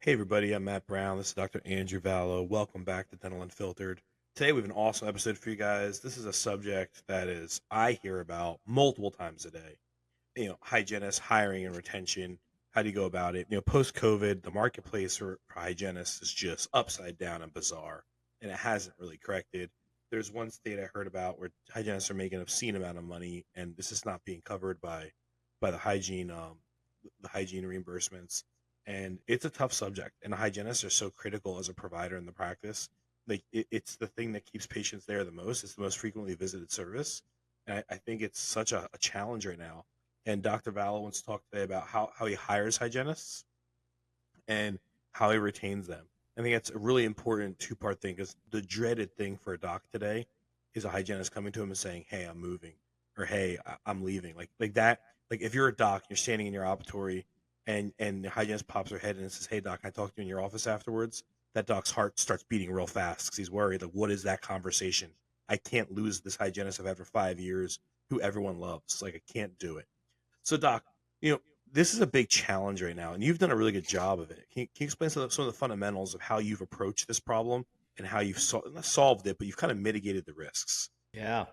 Hey everybody, I'm Matt Brown. This is Dr. Andrew Vallo. Welcome back to Dental Unfiltered. Today we have an awesome episode for you guys. This is a subject that I hear about multiple times a day. Hygienists, hiring and retention. How do you go about it? Post-COVID, the marketplace for hygienists is just upside down and bizarre, and it hasn't really corrected. There's one state I heard about where hygienists are making an obscene amount of money, and this is not being covered by the hygiene reimbursements, and it's a tough subject. And hygienists are so critical as a provider in the practice. It's the thing that keeps patients there the most. It's the most frequently visited service, and I think it's such a challenge right now. And Dr. Vallo wants to talk today about how he hires hygienists and how he retains them. I think that's a really important two-part thing, because the dreaded thing for a doc today is a hygienist coming to him and saying, "Hey, I'm moving," or "Hey, I'm leaving." Like that. Like if you're a doc, you're standing in your operatory, and the hygienist pops her head in and says, "Hey, doc, can I talk to you in your office afterwards?" That doc's heart starts beating real fast because he's worried. Like, what is that conversation? I can't lose this hygienist I've had for 5 years, who everyone loves. Like, I can't do it. So, doc, you know, this is a big challenge right now, and you've done a really good job of it. Can you explain some of the fundamentals of how you've approached this problem and how you've not solved it, but you've kind of mitigated the risks? Yeah.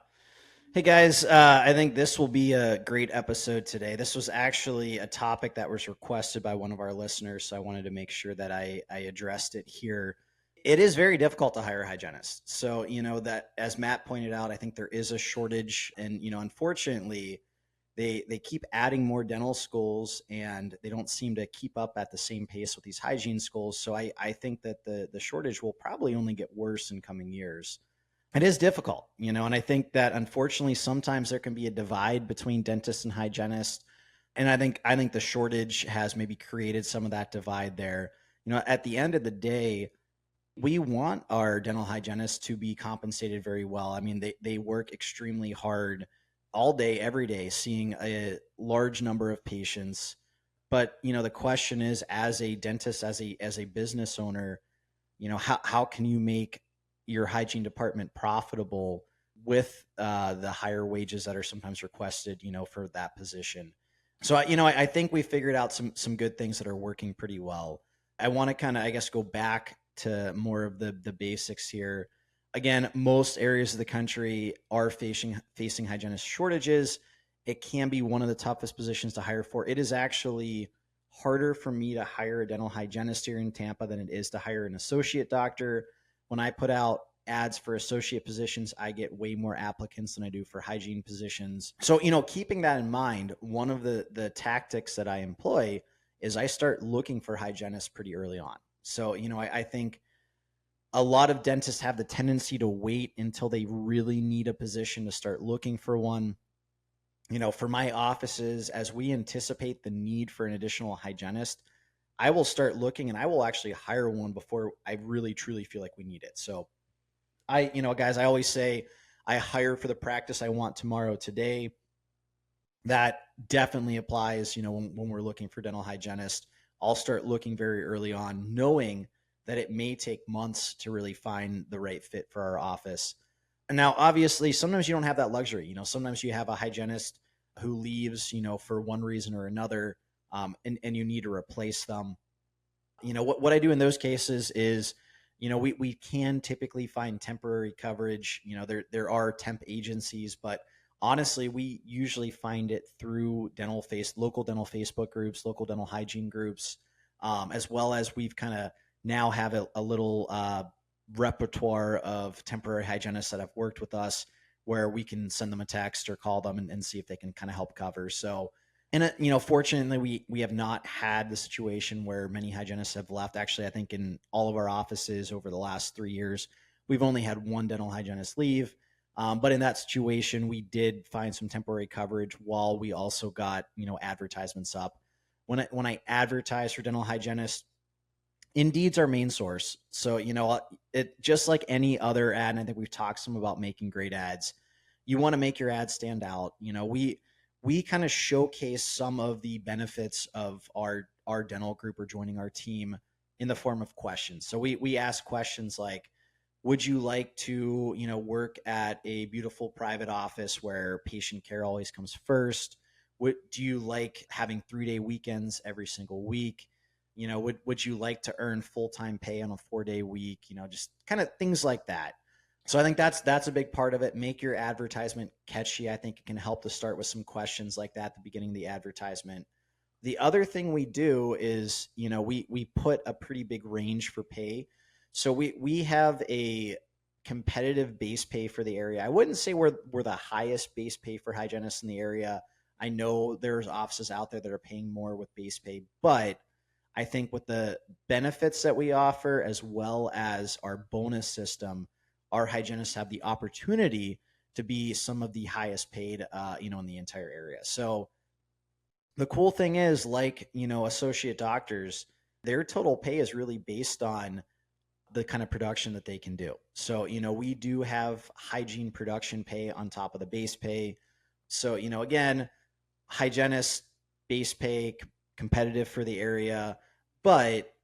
Hey guys, I think this will be a great episode today. This was actually a topic that was requested by one of our listeners, so I wanted to make sure that I addressed it here. It is very difficult to hire hygienists. So, that as Matt pointed out, I think there is a shortage, and unfortunately, they keep adding more dental schools and they don't seem to keep up at the same pace with these hygiene schools. So I think that the shortage will probably only get worse in coming years. It is difficult, and I think that unfortunately sometimes there can be a divide between dentists and hygienists. And I think the shortage has maybe created some of that divide there. At the end of the day, we want our dental hygienists to be compensated very well. I mean, they work extremely hard all day, every day, seeing a large number of patients. But the question is, as a dentist, as a business owner, how can you make your hygiene department profitable with the higher wages that are sometimes requested, for that position. So I think we figured out some good things that are working pretty well. I want to kind of, I guess, go back to more of the basics here. Again, most areas of the country are facing hygienist shortages. It can be one of the toughest positions to hire for. It is actually harder for me to hire a dental hygienist here in Tampa than it is to hire an associate doctor. When I put out ads for associate positions, I get way more applicants than I do for hygiene positions. So, keeping that in mind, one of the tactics that I employ is I start looking for hygienists pretty early on. So, I think a lot of dentists have the tendency to wait until they really need a position to start looking for one. For my offices, as we anticipate the need for an additional hygienist, I will start looking and I will actually hire one before I really truly feel like we need it. So guys, I always say I hire for the practice I want tomorrow, today. That definitely applies, when we're looking for dental hygienists. I'll start looking very early on, knowing that it may take months to really find the right fit for our office. And now, obviously, sometimes you don't have that luxury. Sometimes you have a hygienist who leaves, for one reason or another, and you need to replace them. What I do in those cases is, we can typically find temporary coverage. There are temp agencies, but honestly, we usually find it through local dental Facebook groups, local dental hygiene groups, as well as we've kind of now have a little repertoire of temporary hygienists that have worked with us, where we can send them a text or call them and see if they can kind of help cover. So, and fortunately, we have not had the situation where many hygienists have left. Actually, I think in all of our offices over the last 3 years, we've only had one dental hygienist leave. But in that situation, we did find some temporary coverage while we also got advertisements up. When I advertise for dental hygienists, Indeed's our main source. So, it just like any other ad, and I think we've talked some about making great ads. You want to make your ad stand out. We kind of showcase some of the benefits of our dental group or joining our team in the form of questions. So we ask questions like, would you like to, work at a beautiful private office where patient care always comes first? Do you like having 3-day weekends every single week? Would you like to earn full-time pay on a 4-day week? Just kind of things like that. So I think that's a big part of it. Make your advertisement catchy. I think it can help to start with some questions like that at the beginning of the advertisement. The other thing we do is, we put a pretty big range for pay. So we have a competitive base pay for the area. I wouldn't say we're the highest base pay for hygienists in the area. I know there's offices out there that are paying more with base pay, but I think with the benefits that we offer as well as our bonus system, our hygienists have the opportunity to be some of the highest paid, in the entire area. So the cool thing is, like, associate doctors, their total pay is really based on the kind of production that they can do. So, we do have hygiene production pay on top of the base pay. So, again, hygienist base pay competitive for the area, but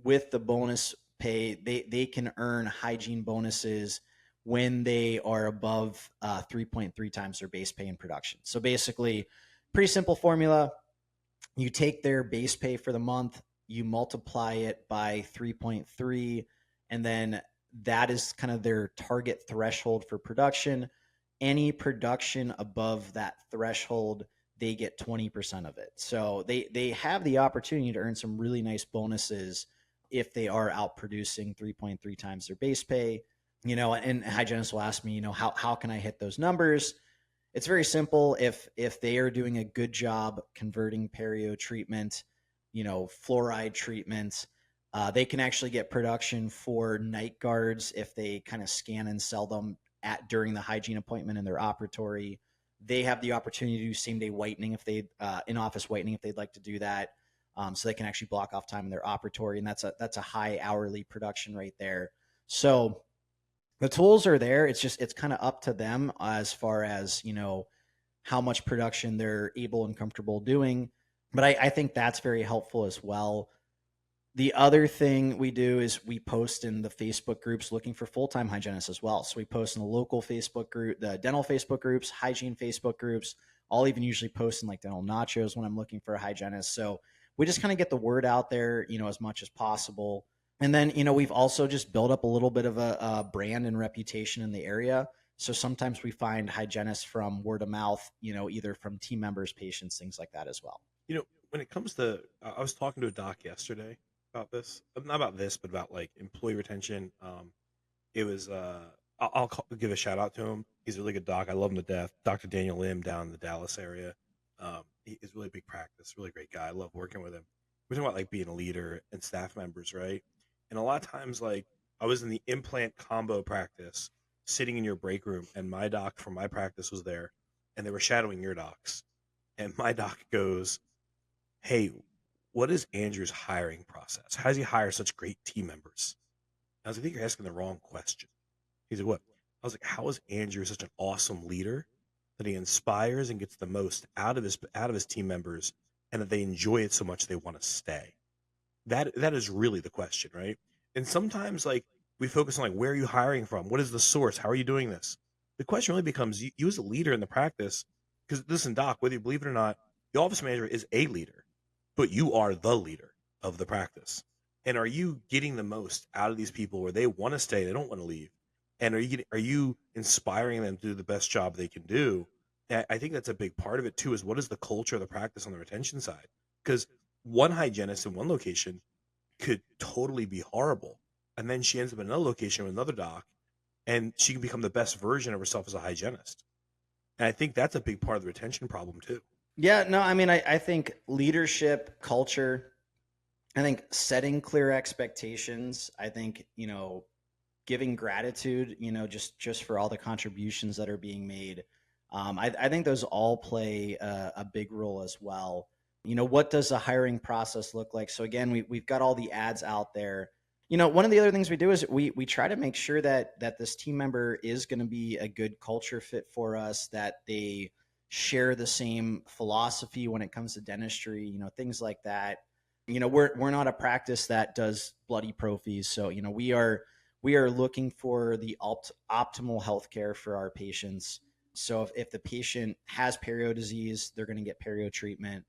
with the bonus pay, they can earn hygiene bonuses when they are above 3.3 times their base pay in production. So basically, pretty simple formula. You take their base pay for the month, you multiply it by 3.3, and then that is kind of their target threshold for production. Any production above that threshold, they get 20% of it. So they have the opportunity to earn some really nice bonuses if they are out producing 3.3 times their base pay. And hygienists will ask me, how can I hit those numbers? It's very simple. If they are doing a good job converting perio treatment, fluoride treatment, they can actually get production for night guards if they kind of scan and sell them during the hygiene appointment in their operatory. They have the opportunity to do same day whitening if they in-office whitening if they'd like to do that. So they can actually block off time in their operatory, and that's a high hourly production right there. So the tools are there. It's kind of up to them as far as how much production they're able and comfortable doing. But I think that's very helpful as well. The other thing we do is we post in the Facebook groups looking for full-time hygienists as well. So we post in the local Facebook group, the dental Facebook groups, hygiene Facebook groups. I'll even usually post in like dental nachos when I'm looking for a hygienist. So we just kind of get the word out there, as much as possible. And then, we've also just built up a little bit of a brand and reputation in the area. So sometimes we find hygienists from word of mouth, either from team members, patients, things like that as well. When it comes to, I was talking to a doc yesterday about this, not about this, but about like employee retention. It was, give a shout out to him. He's a really good doc. I love him to death. Dr. Daniel Lim down in the Dallas area. He is really big practice, really great guy. I love working with him. We're talking about like being a leader and staff members, right? And a lot of times, like I was in the implant combo practice, sitting in your break room, and my doc from my practice was there, and they were shadowing your docs. And my doc goes, "Hey, what is Andrew's hiring process? How does he hire such great team members?" I was like, "I think you're asking the wrong question." He's like, "What?" I was like, "How is Andrew such an awesome leader that he inspires and gets the most out of his team members, and that they enjoy it so much they want to stay?" That is really the question, right? And sometimes like we focus on like, where are you hiring from? What is the source? How are you doing this? The question really becomes you as a leader in the practice, because listen, doc, whether you believe it or not, the office manager is a leader, but you are the leader of the practice. And are you getting the most out of these people where they want to stay, they don't want to leave? And are you inspiring them to do the best job they can do? And I think that's a big part of it too, is what is the culture of the practice on the retention side? Because one hygienist in one location could totally be horrible, and then she ends up in another location with another doc, and she can become the best version of herself as a hygienist. And I think that's a big part of the retention problem too. Yeah, no, I mean, I think leadership, culture, I think setting clear expectations, I think, giving gratitude, just for all the contributions that are being made. I think those all play a big role as well. What does the hiring process look like? So again, we've got all the ads out there. One of the other things we do is we try to make sure that this team member is going to be a good culture fit for us, that they share the same philosophy when it comes to dentistry, things like that. We're not a practice that does bloody pro fees. So, we are looking for the optimal healthcare for our patients. So if the patient has perio disease, they're going to get perio treatment.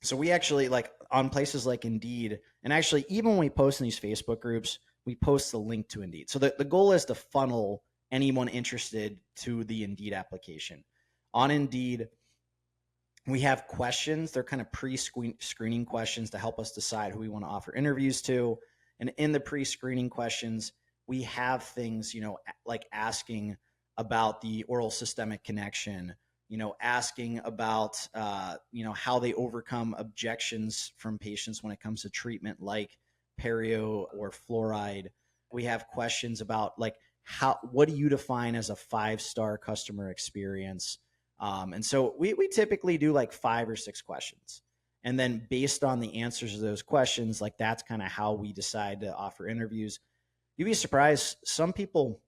So we actually, like, on places like Indeed, and actually even when we post in these Facebook groups, we post the link to Indeed. So the goal is to funnel anyone interested to the Indeed application. On Indeed, we have questions. They're kind of pre-screening questions to help us decide who we want to offer interviews to. And in the pre-screening questions, we have things, like asking about the oral systemic connection, asking about, how they overcome objections from patients when it comes to treatment like perio or fluoride. We have questions about, like, what do you define as a 5-star customer experience? And so we typically do like 5 or 6 questions. And then based on the answers to those questions, like, that's kind of how we decide to offer interviews. You'd be surprised. Some people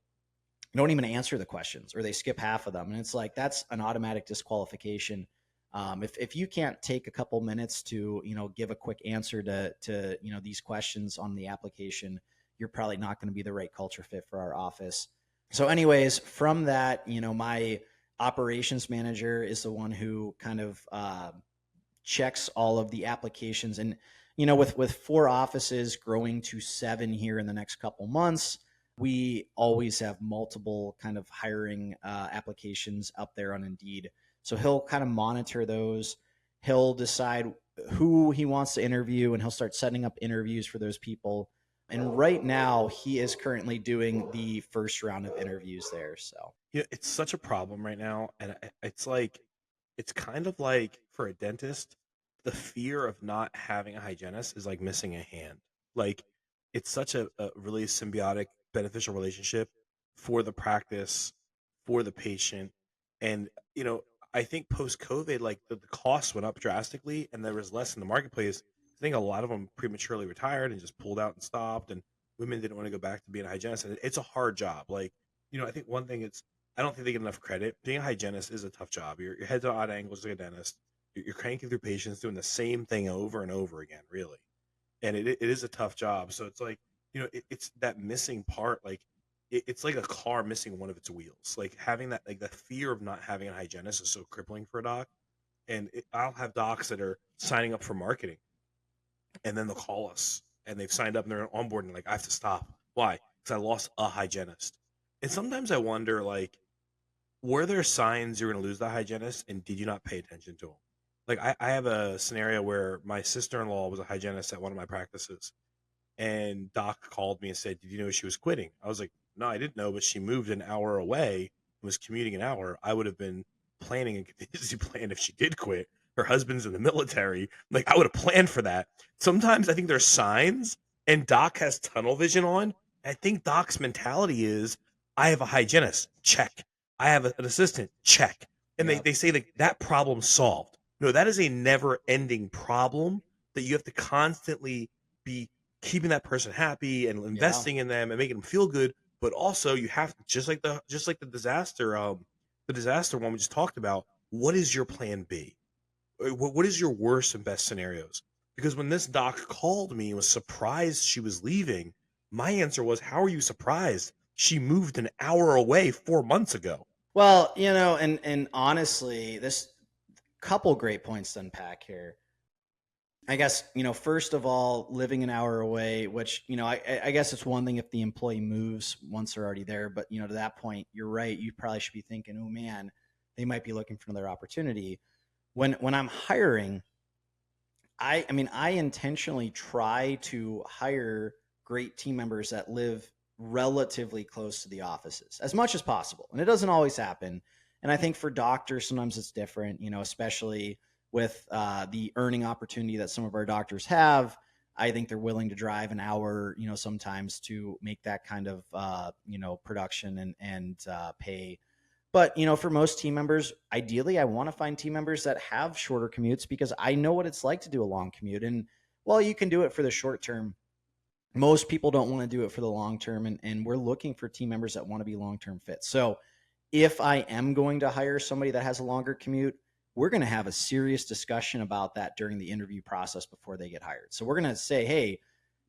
don't even answer the questions, or they skip half of them. And it's like, that's an automatic disqualification. If you can't take a couple minutes to, give a quick answer to, these questions on the application, you're probably not going to be the right culture fit for our office. So anyways, from that, my operations manager is the one who kind of checks all of the applications. And, with 4 offices growing to 7 here in the next couple months, we always have multiple kind of hiring applications up there on Indeed. So he'll kind of monitor those. He'll decide who he wants to interview, and he'll start setting up interviews for those people. And right now, he is currently doing the first round of interviews there. So It's such a problem right now, and it's like, it's kind of like for a dentist, the fear of not having a hygienist is like missing a hand. Like, it's such a really symbiotic, beneficial relationship for the practice, for the patient, and I think post COVID, like the costs went up drastically, and there was less in the marketplace. I think a lot of them prematurely retired and just pulled out and stopped, and women didn't want to go back to being a hygienist. And it's a hard job. Like, I think one thing it's I don't think they get enough credit. Being a hygienist is a tough job. Your head's at odd angles like a dentist. You're cranking through patients, doing the same thing over and over again, really. And it is a tough job. So it's like, it's that missing part. Like, it's like a car missing one of its wheels. Like, having that, like, the fear of not having a hygienist is so crippling for a doc. And I'll have docs that are signing up for marketing, and then they'll call us, and they've signed up and they're on board, and like, I have to stop. Why? Because I lost a hygienist. And sometimes I wonder, like, were there signs you're going to lose the hygienist, and did you not pay attention to them? Like, I have a scenario where my sister-in-law was a hygienist at one of my practices, and doc called me and said, did you know she was quitting? I was like, no, I didn't know, but she moved an hour away, was commuting an hour. I would have been planning a contingency plan if she did quit. Her husband's in the military. Like, I would have planned for that. Sometimes I think there's signs, and doc has tunnel vision on. I think doc's mentality is, I have a hygienist, check. I have an assistant, check. And yeah, they say that problem solved. No, that is a never ending problem that you have to constantly be keeping that person happy and yeah. investing in them and making them feel good. But also, you have to, just like the disaster one we just talked about. What is your plan B? What is your worst and best scenarios? Because when this doc called me and was surprised she was leaving, my answer was, how are you surprised? She moved an hour away 4 months ago. Well, and honestly, this couple great points to unpack here. I guess, first of all, living an hour away, which, I guess it's one thing if the employee moves once they're already there. But, to that point, you're right. You probably should be thinking, oh, man, they might be looking for another opportunity. When I'm hiring, I intentionally try to hire great team members that live relatively close to the offices as much as possible. And it doesn't always happen. And I think for doctors, sometimes it's different, especially with the earning opportunity that some of our doctors have. I think they're willing to drive an hour, sometimes to make that kind of, production and pay. But, for most team members, ideally, I want to find team members that have shorter commutes, because I know what it's like to do a long commute. And while you can do it for the short term, most people don't want to do it for the long term. And we're looking for team members that want to be long term fits. So if I am going to hire somebody that has a longer commute, we're going to have a serious discussion about that during the interview process before they get hired. So we're going to say, hey,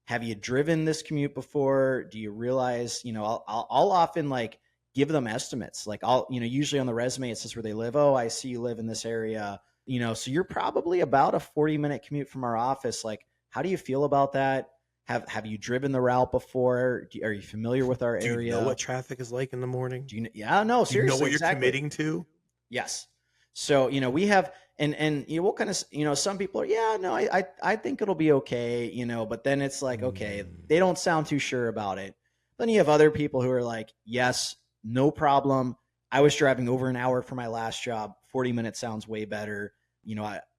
have you driven this commute before? Do you realize, I'll often, like, give them estimates. Like, usually on the resume, it says where they live. Oh, I see you live in this area. So you're probably about a 40-minute commute from our office. Like, how do you feel about that? Have you driven the route before? Are you familiar with our Do you know what area? traffic is like in the morning? Do you? Yeah, no, Do you know seriously, what you're exactly. committing to? Yes. So, we have, and what kind of, some people are, yeah, no, I think it'll be okay, but then it's like, okay, Mm. they don't sound too sure about it. Then you have other people who are like, yes, no problem. I was driving over an hour for my last job. 40 minutes sounds way better.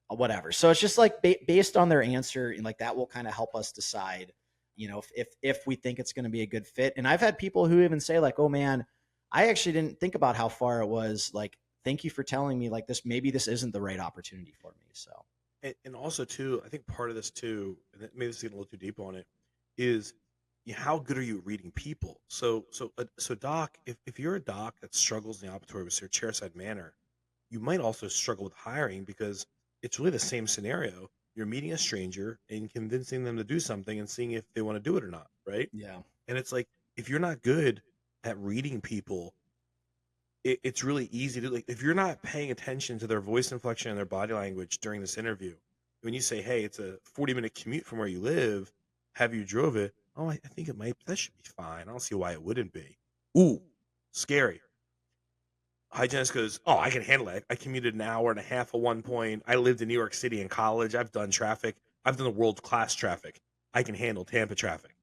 Whatever. So it's just like based on their answer, and like that will kind of help us decide, if we think it's going to be a good fit. And I've had people who even say like, oh man, I actually didn't think about how far it was. Like, thank you for telling me like this, maybe this isn't the right opportunity for me. So And also too, I think part of this too, and maybe this is getting a little too deep on it, is how good are you reading people? So doc, if you're a doc that struggles in the operatory with your chairside manner, you might also struggle with hiring because it's really the same scenario. You're meeting a stranger and convincing them to do something and seeing if they want to do it or not, right? yeah. And it's like if you're not good at reading people, it's really easy to, like, if you're not paying attention to their voice inflection and their body language during this interview, when you say, hey, it's a 40-minute commute from where you live, have you drove it? Oh, I think it might, that should be fine. I don't see why it wouldn't be. Ooh, scary. Hygienist goes, oh, I can handle it. I commuted an hour and a half at one point. I lived in New York City in college. I've done traffic. I've done the world class traffic. I can handle Tampa traffic.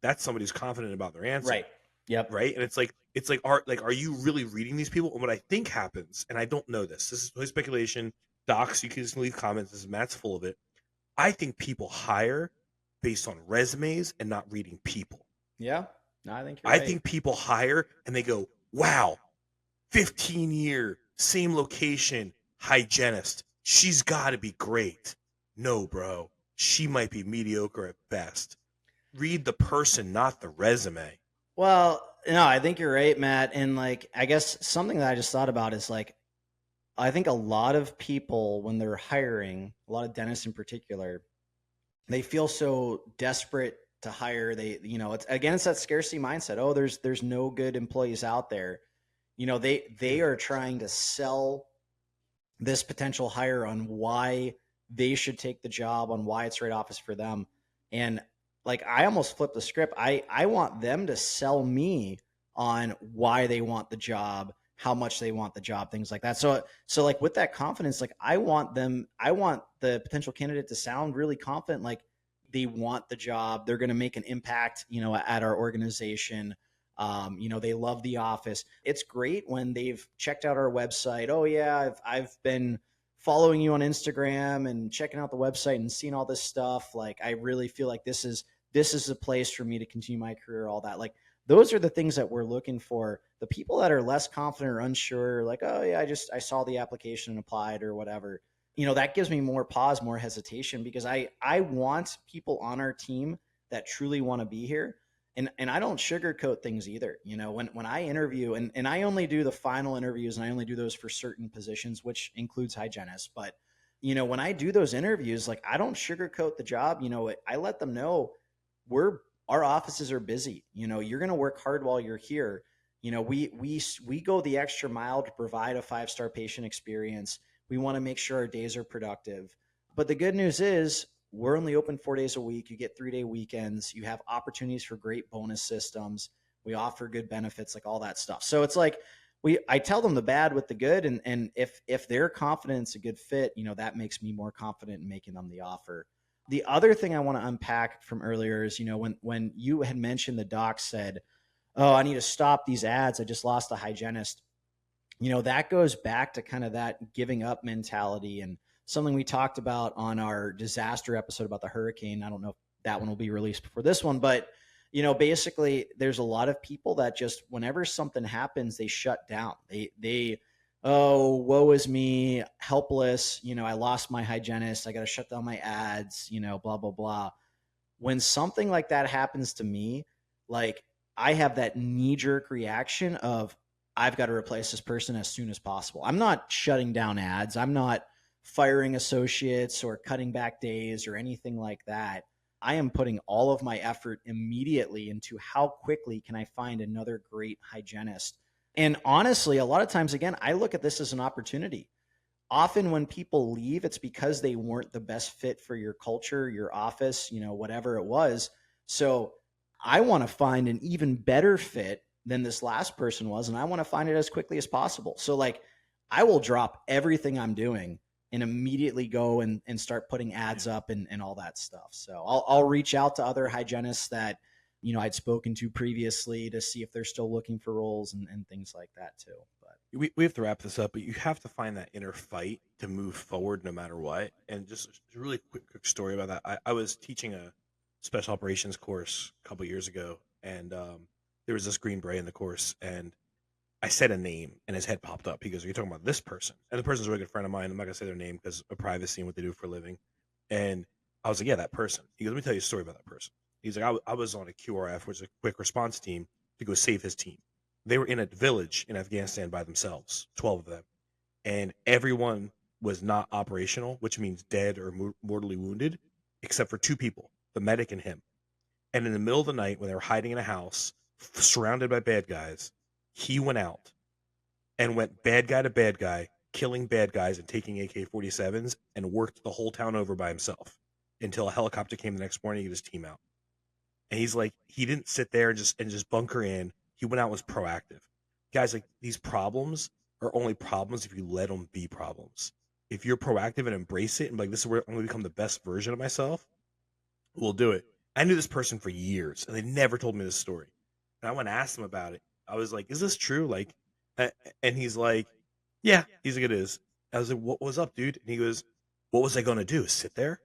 That's somebody who's confident about their answer, Right. Yep. right? And are you really reading these people? And what I think happens, and I don't know this. This is totally speculation. Docs, you can just leave comments. This is Matt's full of it. I think people hire based on resumes and not reading people. Yeah. No, I think you're I right. think people hire and they go, wow, 15-year, same location, hygienist. She's got to be great. No, bro. She might be mediocre at best. Read the person, not the resume. Well, no, I think you're right, Matt. And like, I guess something that I just thought about is like, I think a lot of people, when they're hiring, a lot of dentists in particular, they feel so desperate to hire. It's that scarcity mindset. Oh, there's no good employees out there. They are trying to sell this potential hire on why they should take the job, on why it's right office for them. And like, I almost flip the script. I want them to sell me on why they want the job, how much they want the job, things like that. So like with that confidence, like I want the potential candidate to sound really confident, like they want the job, they're going to make an impact, at our organization. They love the office. It's great when they've checked out our website. Oh yeah, I've been following you on Instagram and checking out the website and seeing all this stuff. Like, I really feel like this is a place for me to continue my career, all that. Like, those are the things that we're looking for. The people that are less confident or unsure, like, oh yeah, I saw the application and applied or whatever. That gives me more pause, more hesitation, because I want people on our team that truly want to be here. And I don't sugarcoat things either. When I interview, and I only do the final interviews, and I only do those for certain positions, which includes hygienists. But, when I do those interviews, like, I don't sugarcoat the job. I let them know our offices are busy. You're going to work hard while you're here. We go the extra mile to provide a 5-star patient experience. We want to make sure our days are productive. But the good news is, we're only open 4 days a week. You get 3-day weekends. You have opportunities for great bonus systems. We offer good benefits, like all that stuff. So it's like, I tell them the bad with the good. And if they're confident it's a good fit, that makes me more confident in making them the offer. The other thing I want to unpack from earlier is, when you had mentioned, the doc said, oh, I need to stop these ads, I just lost a hygienist. That goes back to kind of that giving up mentality, and something we talked about on our disaster episode about the hurricane. I don't know if that one will be released before this one, but basically there's a lot of people that just, whenever something happens, they shut down. They oh, woe is me, helpless. I lost my hygienist. I got to shut down my ads, blah, blah, blah. When something like that happens to me, like, I have that knee jerk reaction of, I've got to replace this person as soon as possible. I'm not shutting down ads. I'm not firing associates or cutting back days or anything like that. I am putting all of my effort immediately into how quickly can I find another great hygienist. And honestly, a lot of times, again, I look at this as an opportunity. often when people leave, it's because they weren't the best fit for your culture, your office, whatever it was. So I want to find an even better fit than this last person was, and I want to find it as quickly as possible. So like I will drop everything I'm doing and immediately go and start putting ads up and all that stuff. So I'll reach out to other hygienists that I'd spoken to previously to see if they're still looking for roles and things like that too. But We have to wrap this up, but you have to find that inner fight to move forward no matter what. And just a really quick story about that. I was teaching a special operations course a couple years ago, and there was this Green Beret in the course, and I said a name, and his head popped up. He goes, "Are you talking about this person?" And the person's a really good friend of mine. I'm not gonna say their name because of privacy and what they do for a living. And I was like, "Yeah, that person." He goes, "Let me tell you a story about that person." He's like, I was on a QRF, which is a quick response team, to go save his team. They were in a village in Afghanistan by themselves, 12 of them, and everyone was not operational, which means dead or mortally wounded, except for two people, the medic and him. And in the middle of the night, when they were hiding in a house, surrounded by bad guys, he went out and went bad guy to bad guy, killing bad guys and taking AK-47s, and worked the whole town over by himself until a helicopter came the next morning to get his team out. And he's like, he didn't sit there and just bunker in. He went out and was proactive. Guys, like these problems are only problems if you let them be problems. If you're proactive and embrace it and like, this is where I'm going to become the best version of myself, we'll do it. I knew this person for years, and they never told me this story. And I went and asked him about it. I was like, "Is this true?" Like, and he's like, "Yeah." He's like, "It is." I was like, "What was up, dude?" And he goes, "What was I gonna do? Sit there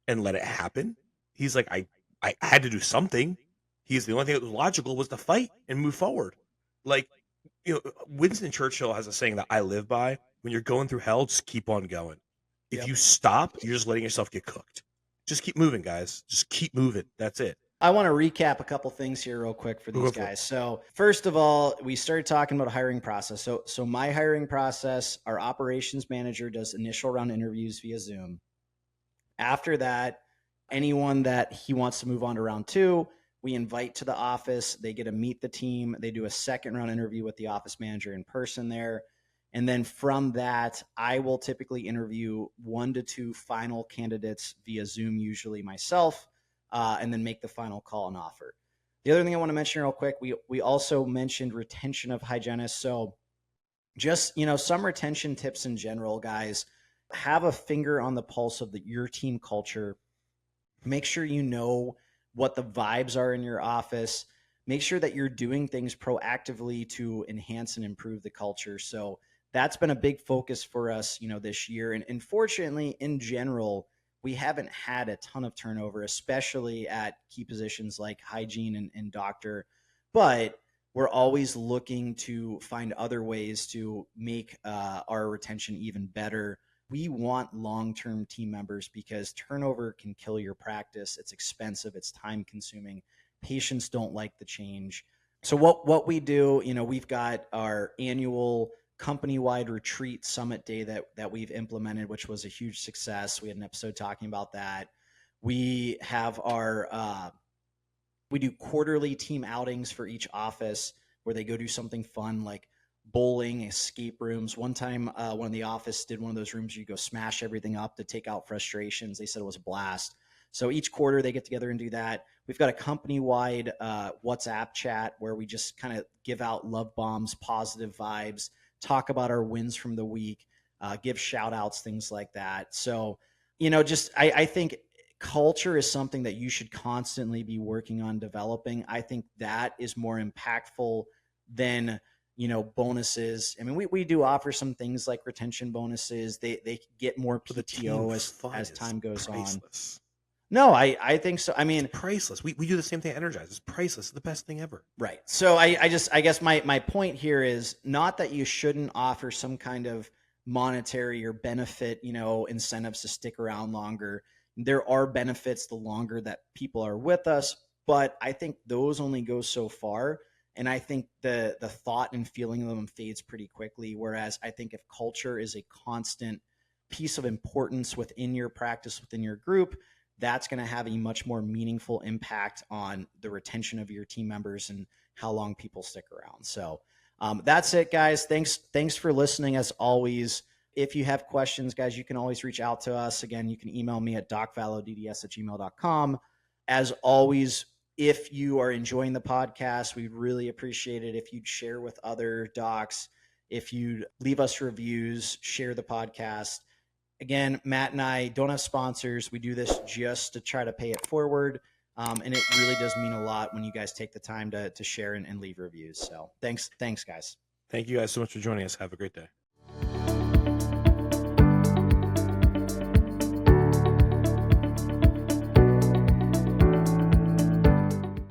and let it happen?" He's like, I had to do something." He's the only thing that was logical was to fight and move forward. Like, Winston Churchill has a saying that I live by: when you're going through hell, just keep on going. If yep. you stop, you're just letting yourself get cooked. Just keep moving, guys. Just keep moving. That's it. I want to recap a couple things here real quick for Go these for it. guys. So first of all, we started talking about a hiring process. So my hiring process, our operations manager does initial round interviews via Zoom. After that, anyone that he wants to move on to round two, we invite to the office. They get to meet the team. They do a second round interview with the office manager in person there. And then from that, I will typically interview 1 to 2 final candidates via Zoom, usually myself, and then make the final call and offer. The other thing I want to mention real quick, we also mentioned retention of hygienists. So just some retention tips in general, guys. Have a finger on the pulse of your team culture. Make sure you know what the vibes are in your office. Make sure that you're doing things proactively to enhance and improve the culture. So that's been a big focus for us, this year. And fortunately, in general, we haven't had a ton of turnover, especially at key positions like hygiene and doctor. But we're always looking to find other ways to make our retention even better. We want long-term team members because turnover can kill your practice. It's expensive. It's time consuming. Patients don't like the change. So what we do, we've got our annual company-wide retreat summit day that we've implemented, which was a huge success. We had an episode talking about that. We have we do quarterly team outings for each office where they go do something fun like bowling, escape rooms. One time, one of the office did one of those rooms where you go smash everything up to take out frustrations. They said it was a blast. So each quarter they get together and do that. We've got a company-wide WhatsApp chat where we just kind of give out love bombs, positive vibes, talk about our wins from the week, give shout outs, things like that. So, I think culture is something that you should constantly be working on developing. I think that is more impactful than bonuses. I mean, we do offer some things like retention bonuses. They get more But the PTO team as fun is time goes on. priceless. No, I think so. I It's mean, priceless. We do the same thing at Energize. It's priceless. It's the best thing ever. right. So I guess my point here is not that you shouldn't offer some kind of monetary or benefit, incentives to stick around longer. There are benefits the longer that people are with us, but I think those only go so far. And I think the thought and feeling of them fades pretty quickly. Whereas I think if culture is a constant piece of importance within your practice, within your group, that's going to have a much more meaningful impact on the retention of your team members and how long people stick around. So that's it, guys. Thanks for listening as always. If you have questions, guys, you can always reach out to us. Again, you can email me at docvallodds@gmail.com. As always, if you are enjoying the podcast, we'd really appreciate it if you'd share with other docs, if you'd leave us reviews, share the podcast. Again, Matt and I don't have sponsors. We do this just to try to pay it forward. And it really does mean a lot when you guys take the time to share and leave reviews. So thanks, guys. Thank you guys so much for joining us. Have a great day.